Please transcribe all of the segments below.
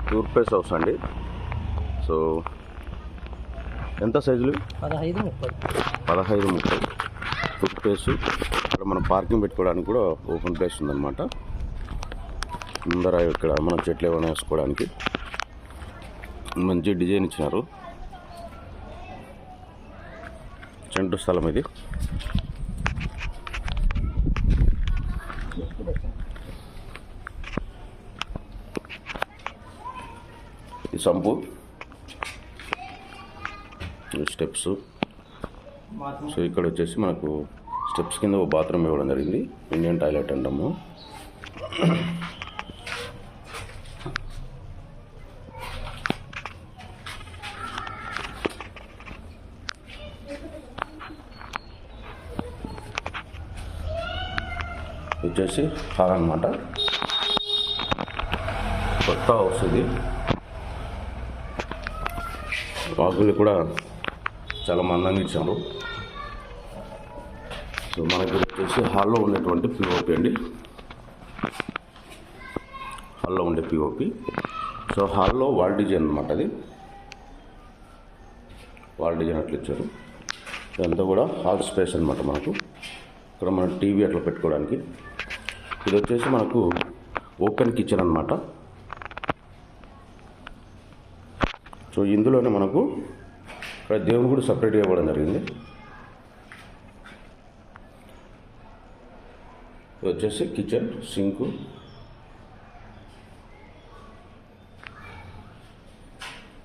Tour place house అండి. So ఎంత సైజులు? 15-30 టూర్ ప్లేసు. ఇక్కడ మనం పార్కింగ్ పెట్టుకోవడానికి కూడా ఓపెన్ ప్లేస్ ఉందన్నమాట. ముందర ఇక్కడ మనం చెట్లు ఏమైనా వేసుకోవడానికి మంచి డిజైన్ ఇచ్చినారు. సెంటర్ స్థలం ఇది. ఈ సంపు, స్టెప్స్. సో ఇక్కడ వచ్చేసి మనకు స్టెప్స్ కింద ఒక బాత్రూమ్ ఇవ్వడం జరిగింది. ఇండియన్ టాయిలెట్ అంటాము. వచ్చేసి హాల్ అన్నమాట. కొత్త హౌస్ ఇది. వాకులు కూడా చాలా మందంగా ఇచ్చారు. సో మనకి వచ్చేసి హాల్లో ఉండేటువంటి పిఓపి అండి. హాల్లో ఉండే పిఓపి. సో హాల్లో వాల్ డిజైన్ అన్నమాట. అది వాల్ డిజైన్ అట్లా ఇచ్చారు. ఇదంతా కూడా హాల్ స్పేస్ అనమాట. మనకు ఇక్కడ మన టీవీ అట్లా పెట్టుకోవడానికి. ఇది వచ్చేసి మనకు ఓపెన్ కిచెన్ అన్నమాట. సో ఇందులోనే మనకు ఇక్కడ దేవుడు కూడా సపరేట్గా ఇవ్వడం జరిగింది. ఇది వచ్చేసి కిచెన్ సింకు.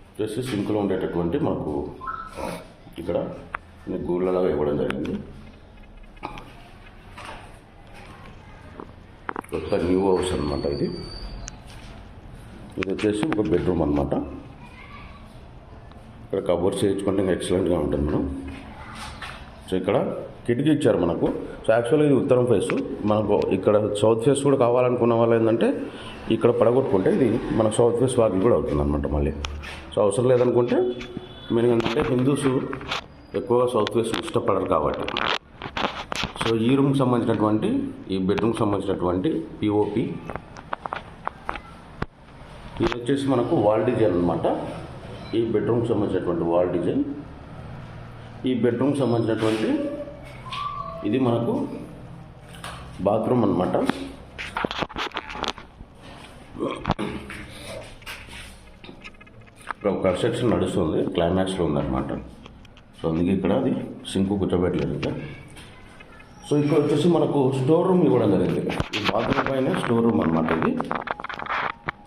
వచ్చేసి సింకులో ఉండేటటువంటి మనకు ఇక్కడ గూళ్ళలాగా ఇవ్వడం జరిగింది. కొత్త న్యూ హౌస్ అనమాట ఇది. ఇది వచ్చేసి ఒక బెడ్రూమ్ అనమాట. ఇక్కడ కబోర్డ్స్ వేయించుకుంటే ఇంకా ఎక్సలెంట్గా ఉంటుంది మనం. సో ఇక్కడ కిటికీ ఇచ్చారు మనకు. సో యాక్చువల్గా ఇది ఉత్తరం ఫేసు. మనకు ఇక్కడ సౌత్ ఫేస్ కూడా కావాలనుకున్న వాళ్ళు ఏంటంటే ఇక్కడ పడగొట్టుకుంటే ఇది మన సౌత్ ఫేస్ వాకింగ్ కూడా అవుతుంది అనమాట మళ్ళీ. సో అవసరం లేదనుకుంటే మీరు ఏంటంటే హిందూస్ ఎక్కువగా సౌత్ ఫేస్ ఇష్టపడరు కాబట్టి. సో ఈ రూమ్కి సంబంధించినటువంటి, ఈ బెడ్రూమ్కి సంబంధించినటువంటి పిఓపి. ఇది వచ్చేసి మనకు వాల్ డిజైన్ అనమాట. ఈ బెడ్రూమ్కి సంబంధించినటువంటి వాల్ డిజైన్. ఈ బెడ్రూమ్కి సంబంధించినటువంటి ఇది మనకు బాత్రూమ్ అనమాట. ఇక్కడ కన్స్ట్రక్షన్ నడుస్తుంది, క్లైమాక్స్లో ఉందన్నమాట. సో అందుకే ఇక్కడ అది సింకు కూర్చోబెట్టలేదు ఇంకా. సో ఇక్కడ వచ్చేసి మనకు స్టోర్ రూమ్ ఇవ్వడం జరిగింది. ఈ బాత్రూమ్ పైన స్టోర్ రూమ్ అనమాట ఇది.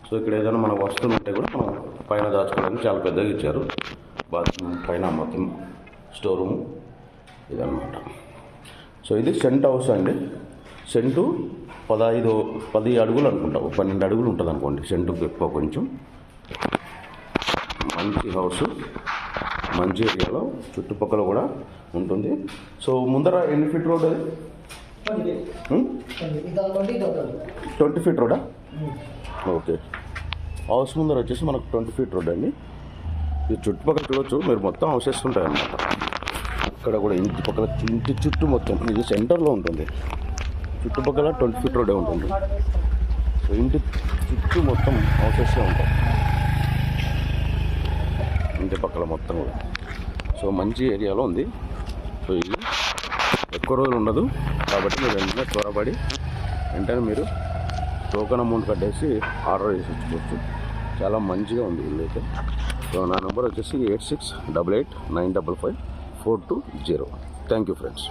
సో ఇక్కడ ఏదైనా మన వస్తువులు ఉంటే కూడా మనం పైన దాచుకోవడానికి చాలా పెద్దగా ఇచ్చారు. బాత్రూమ్ పైన మొత్తం స్టోర్ రూమ్ ఇదన్నమాట. సో ఇది సెంట్ హౌస్ అండి. సెంటు 10 అడుగులు అనుకుంటావు, 12 అడుగులు ఉంటుంది అనుకోండి. సెంటుకు ఎక్కువ కొంచెం. మంచి హౌస్, మంచి ఏరియాలో చుట్టుపక్కల కూడా ఉంటుంది. సో ముందర ఎన్ని ఫీట్ రోడ్ అది? 20 ఫీట్ రోడా? ఓకే. హౌస్ ముందర వచ్చేసి మనకు 20 ఫీట్ రోడ్ అండి. ఇది చుట్టుపక్కల చూడవచ్చు మీరు, మొత్తం హౌసెస్ ఉంటాయి అన్నమాట. ఇక్కడ కూడా ఇంటి చుట్టూ మొత్తం ఇది సెంటర్లో ఉంటుంది. చుట్టుపక్కల 20 ఫీట్ రోడ్డే ఉంటుంది. సో ఇంటి చుట్టూ మొత్తం హౌసెస్ ఉంటాయి, ఇంటి పక్కల మొత్తం కూడా. సో మంచి ఏరియాలో ఉంది. సో ఇది ఎక్కువ రోజులు ఉండదు కాబట్టి మీరు వెంటనే త్వరపడి వెంటనే మీరు టోకెన్ అమౌంట్ కట్టేసి ఆర్డర్ చేసి ఇచ్చుకోవచ్చు. చాలా మంచిగా ఉంది ఇల్లు అయితే. సో నా నెంబర్ వచ్చేసి 8688955420. Thank you friends.